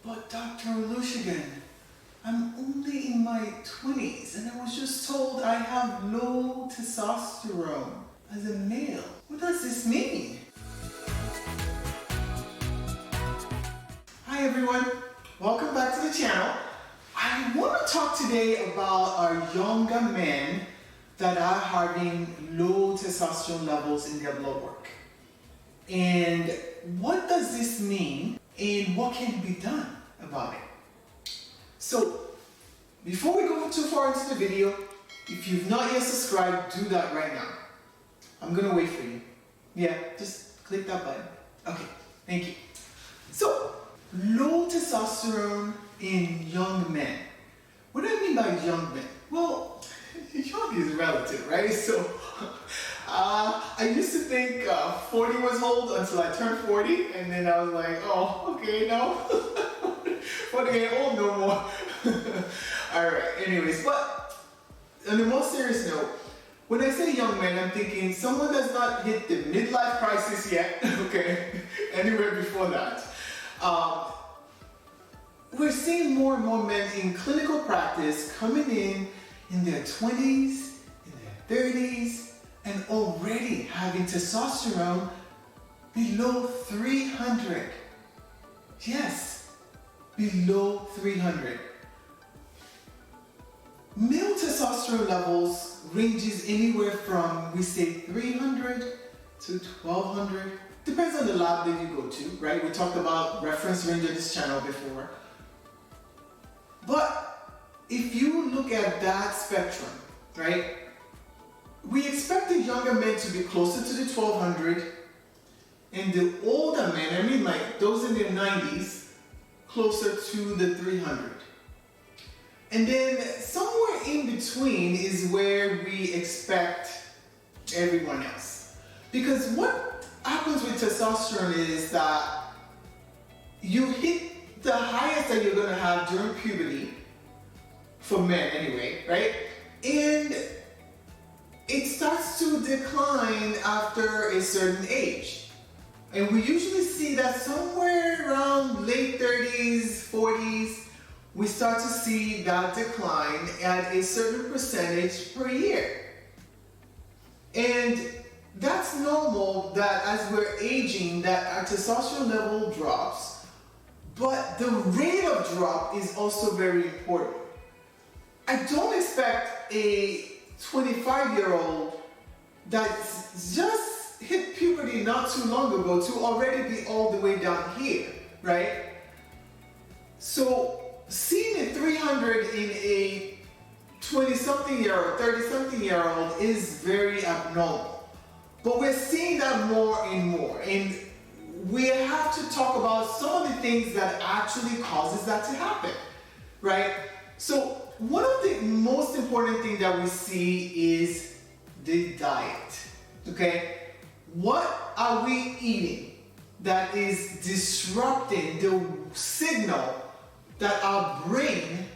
But Dr. Olusegun, I'm only in my 20s and I was just told I have low testosterone as a male. What does this mean? Hi everyone, welcome back to the channel. I want to talk today about our younger men that are having low testosterone levels in their blood work. And what does this mean and what can be done about it? So, before we go too far into the video, if you've not yet subscribed, do that right now. I'm gonna wait for you. Yeah, just click that button. Okay, thank you. So, low testosterone in young men. What do I mean by young men? Well, young is relative, right? So, I used to think 40 was old until I turned 40, and then I was like, oh, okay, no. 40 ain't old no more. Alright, anyways, but on a more serious note, when I say young man, I'm thinking someone that's not hit the midlife crisis yet, okay, anywhere before that. We're seeing more and more men in clinical practice coming in their 20s, in their 30s, and already having testosterone below 300. Yes, below 300. Male testosterone levels ranges anywhere from, we say, 300 to 1200. Depends on the lab that you go to, right? We talked about reference range on this channel before. But if you look at that spectrum, right? We expect the younger men to be closer to the 1200 and the older men, I mean like those in their 90s, closer to the 300. And then somewhere in between is where we expect everyone else. Because what happens with testosterone is that you hit the highest that you're gonna have during puberty, for men anyway, right? And it starts to decline after a certain age. And we usually see that somewhere around late 30s, 40s, we start to see that decline at a certain percentage per year. And that's normal that as we're aging, that our testosterone level drops, but the rate of drop is also very important. I don't expect a 25-year-old that's just hit puberty not too long ago to already be all the way down here, right? So seeing a 300 in a 20-something-year-old, 30-something-year-old is very abnormal. But we're seeing that more and more. And we have to talk about some of the things that actually causes that to happen, right? So one of the most important things that we see is the diet, okay? What are we eating that is disrupting the signal that our brain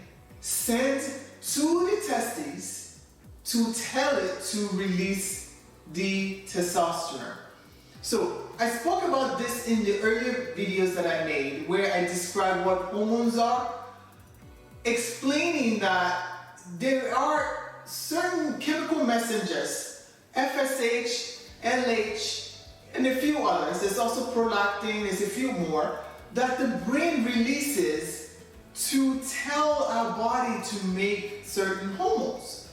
sends to the testes to tell it to release the testosterone? So I spoke about this in the earlier videos that I made where I described what hormones are, explaining that there are certain chemical messengers, FSH, LH, and a few others. There's also prolactin, there's a few more, that the brain releases to tell our body to make certain hormones.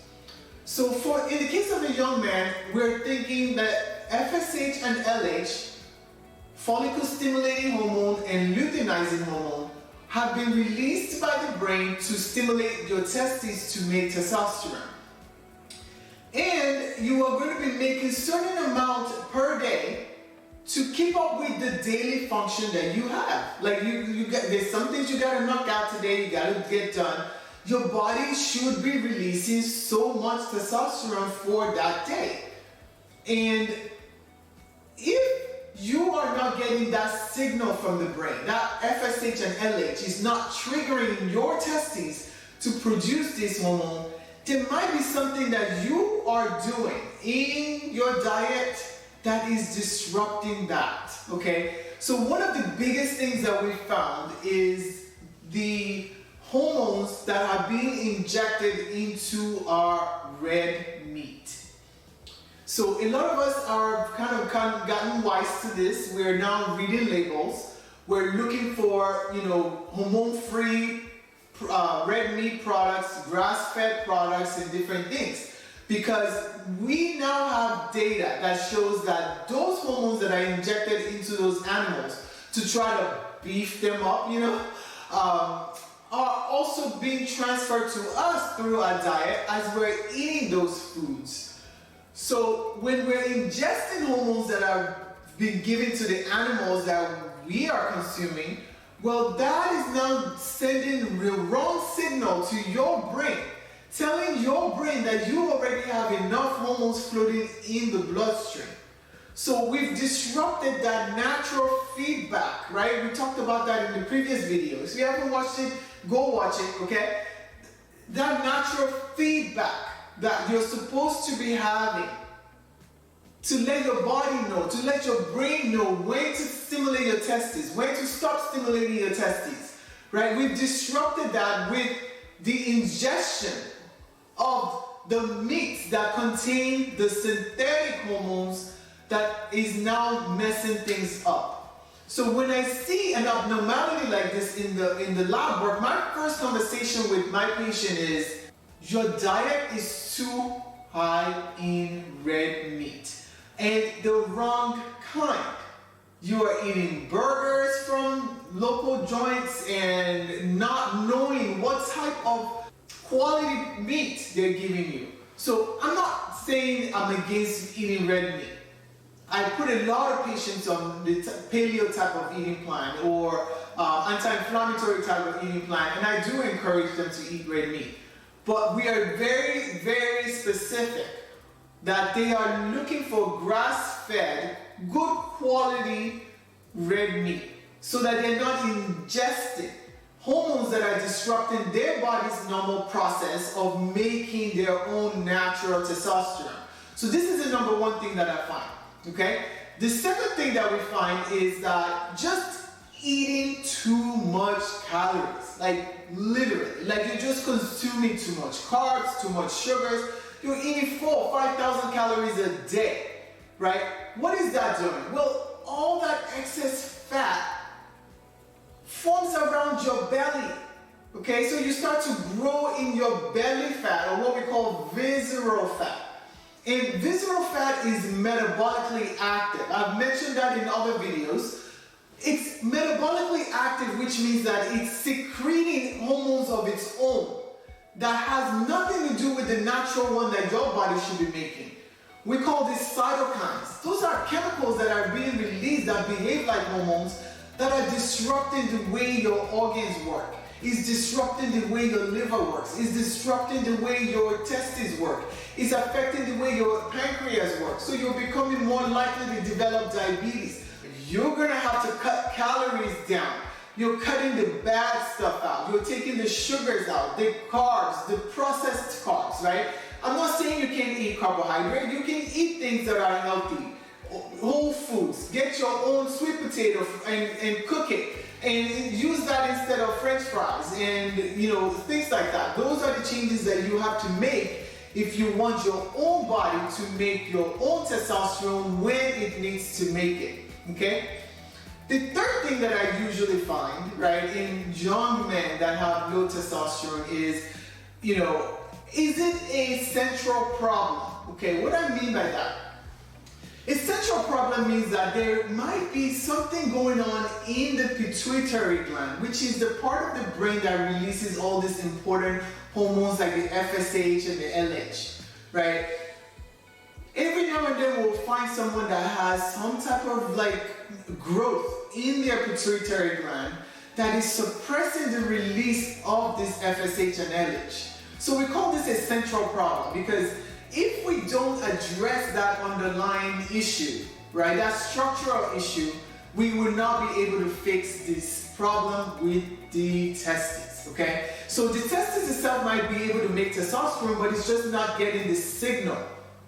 So in the case of a young man, we're thinking that FSH and LH, follicle stimulating hormone and luteinizing hormone, have been released by the brain to stimulate your testes to make testosterone. And you are going to be making certain amount per day to keep up with the daily function that you have. Like there's some things you got to knock out today, you got to get done. Your body should be releasing so much testosterone for that day. And if you are not getting that signal from the brain, that FSH and LH is not triggering your testes to produce this hormone, there might be something that you are doing in your diet that is disrupting that, okay? So one of the biggest things that we found is the hormones that are being injected into our red meat. So a lot of us are kind of gotten wise to this. We're now reading labels. We're looking for, hormone-free red meat products, grass-fed products, and different things. Because we now have data that shows that those hormones that are injected into those animals to try to beef them up, are also being transferred to us through our diet as we're eating those foods. So when we're ingesting hormones that are being given to the animals that we are consuming, well, that is now sending the wrong signal to your brain, telling your brain that you already have enough hormones floating in the bloodstream. So we've disrupted that natural feedback, right? We talked about that in the previous video. If you haven't watched it, go watch it, okay? That natural feedback that you're supposed to be having to let your body know, to let your brain know when to stimulate your testes, when to stop stimulating your testes, right? We've disrupted that with the ingestion of the meats that contain the synthetic hormones that is now messing things up. So when I see an abnormality like this in the lab work, my first conversation with my patient is, your diet is too high in red meat, and the wrong kind. You are eating burgers from local joints and not knowing what type of quality meat they're giving you. So I'm not saying I'm against eating red meat. I put a lot of patients on the paleo type of eating plan or anti-inflammatory type of eating plan, and I do encourage them to eat red meat. But we are very, very specific that they are looking for grass-fed, good quality red meat so that they're not ingesting hormones that are disrupting their body's normal process of making their own natural testosterone. So this is the number one thing that I find, okay? The second thing that we find is that just eating too much calories, like literally, like you're just consuming too much carbs, too much sugars. You're eating 4,000 or 5,000 calories a day, right? What is that doing? Well, all that excess fat forms around your belly, okay? So you start to grow in your belly fat, or what we call visceral fat. And visceral fat is metabolically active. I've mentioned that in other videos. It's metabolically active, which means that it's secreting hormones of its own that has nothing to do with the natural one that your body should be making. We call this cytokines. Those are chemicals that are being released that behave like hormones that are disrupting the way your organs work. It's disrupting the way your liver works. It's disrupting the way your testes work. It's affecting the way your pancreas works. So you're becoming more likely to develop diabetes. You're gonna have to cut calories down. You're cutting the bad stuff out. You're taking the sugars out, the carbs, the processed carbs, right? I'm not saying you can't eat carbohydrate. You can eat things that are healthy. Whole foods. Get your own sweet potato and cook it. And use that instead of French fries and things like that. Those are the changes that you have to make if you want your own body to make your own testosterone when it needs to make it. Okay? The third thing that I usually find, right, in young men that have low testosterone is, is it a central problem? Okay, what I mean by that? A central problem means that there might be something going on in the pituitary gland, which is the part of the brain that releases all these important hormones like the FSH and the LH, right? Every now and then we'll find someone that has some type of growth in their pituitary gland that is suppressing the release of this FSH and LH. So we call this a central problem because if we don't address that underlying issue, right, that structural issue, we will not be able to fix this problem with the testes, okay? So the testes itself might be able to make testosterone, but it's just not getting the signal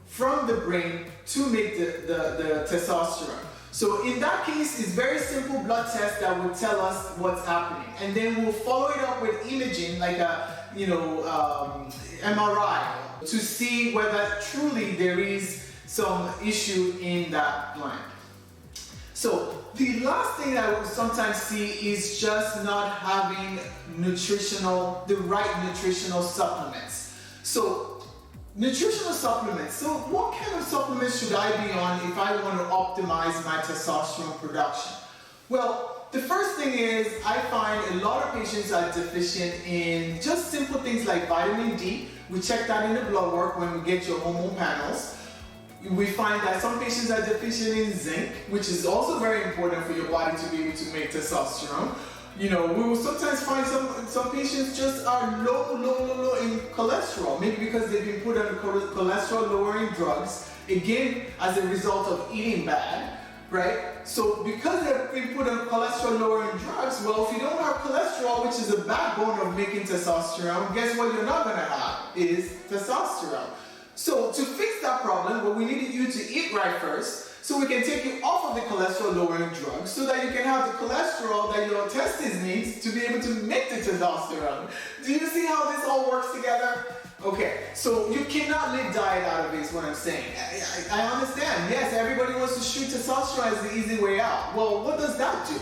from the brain to make the testosterone. So in that case, it's very simple blood test that will tell us what's happening. And then we'll follow it up with imaging, like a, MRI, to see whether truly there is some issue in that gland. So the last thing I will sometimes see is just not having the right nutritional supplements. So nutritional supplements. So what kind of supplements should I be on if I want to optimize my testosterone production? Well, the first thing is I find a lot of patients are deficient in just simple things like vitamin D. We check that in the blood work when we get your hormone panels. We find that some patients are deficient in zinc, which is also very important for your body to be able to make testosterone. We will sometimes find some patients just are low in cholesterol, maybe because they've been put on cholesterol lowering drugs, again, as a result of eating bad, right? So because they've been put on cholesterol lowering drugs, well, if you don't have cholesterol, which is the backbone of making testosterone, guess what you're not gonna have is testosterone. So to fix that problem, well, we need you to eat right first, so we can take you off of the cholesterol lowering drugs so that you can have the cholesterol that your testes needs to be able to make the testosterone. Do you see how this all works together? Okay, so you cannot live diet out of it is what I'm saying. I understand, yes, everybody wants to shoot testosterone as the easy way out. Well, what does that do?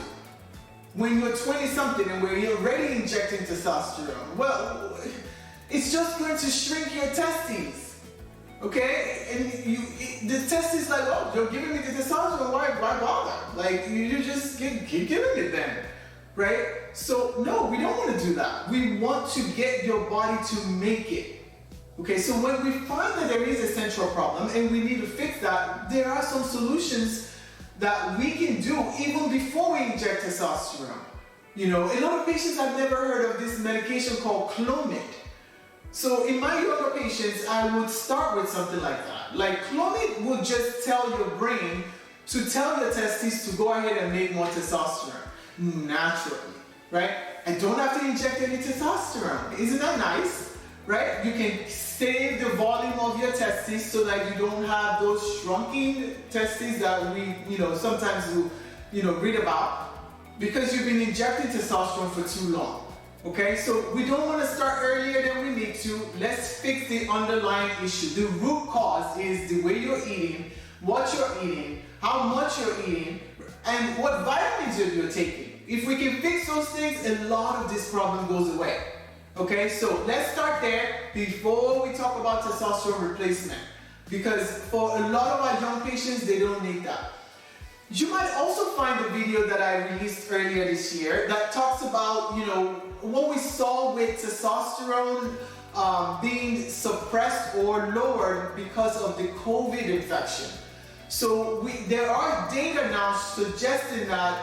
When you're 20 something and where you're already injecting testosterone, well, it's just going to shrink your testes. Okay, and the test is like, oh, you're giving me the testosterone, why bother? Like, you just keep giving it then, right? So no, we don't want to do that. We want to get your body to make it. Okay, so when we find that there is a central problem and we need to fix that, there are some solutions that we can do even before we inject testosterone. A lot of patients have never heard of this medication called Clomid. So in my younger patients, I would start with something like that. Like Clomid would just tell your brain to tell your testes to go ahead and make more testosterone naturally, right? I don't have to inject any testosterone. Isn't that nice, right? You can save the volume of your testes so that you don't have those shrunken testes that we, sometimes read about because you've been injecting testosterone for too long. Okay, so we don't want to start earlier than we need to. Let's fix the underlying issue. The root cause is the way you're eating, what you're eating, how much you're eating, and what vitamins you're taking. If we can fix those things, a lot of this problem goes away. Okay, so let's start there before we talk about testosterone replacement. Because for a lot of our young patients, they don't need that. You might also find a video that I released earlier this year that talks about, what we saw with testosterone being suppressed or lowered because of the COVID infection. So there are data now suggesting that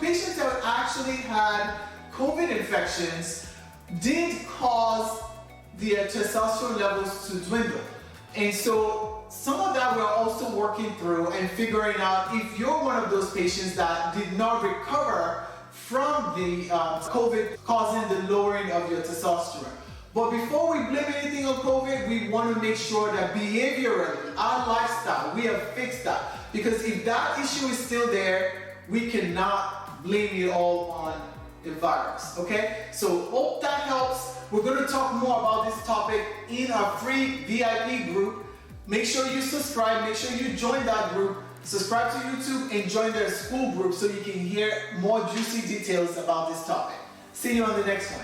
patients that actually had COVID infections did cause their testosterone levels to dwindle. And so some of that we're also working through and figuring out if you're one of those patients that did not recover from the COVID causing the lowering of your testosterone. But before we blame anything on COVID, we want to make sure that behaviorally, our lifestyle, we have fixed that. Because if that issue is still there, we cannot blame it all on the virus, okay? So hope that helps. We're going to talk more about this topic in our free VIP group. Make sure you subscribe, make sure you join that group. Subscribe to YouTube and join their school group so you can hear more juicy details about this topic. See you on the next one.